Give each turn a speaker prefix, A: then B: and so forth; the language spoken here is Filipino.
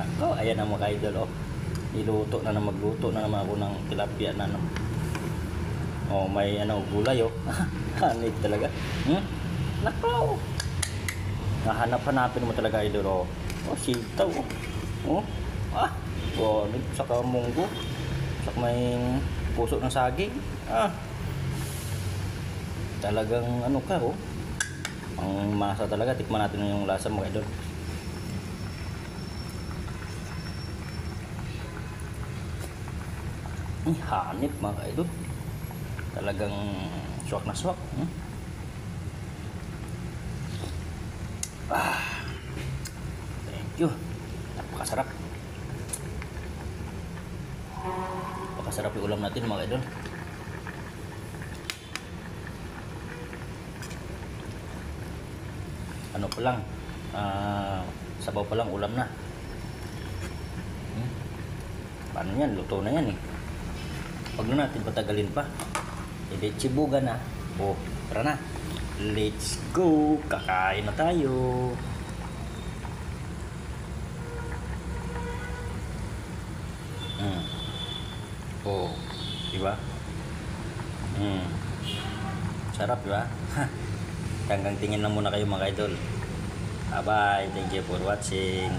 A: Nako, ayan ang mga idol, oh. Niluto na magluto na naman ako ng tilapia na naman. Oh, may gulay, oh. Hanip talaga. Nako. Nahanap-hanapin mo talaga, idol, oh. Oh, sitaw, oh. Oh. Bonit, saka munggo. Saka may puso ng saging. Talagang oh. Ang masa talaga. Tikman natin yung lasa, mga idol. Hanip, mga idol. Talagang swak na swak. Thank you. Napakasarap. Napakasarap yung ulam natin, mga idol. Ano pa lang, sabaw pa lang, ulam na. Paano yan? Luto na yan, eh. Huwag na natin patagalin pa. Chibuga na. Oh, tara na. Let's go. Kakain na tayo. Oh, diba? Sarap, diba? Hanggang tingin lang muna kayo, mga idol. Bye-bye. Thank you for watching.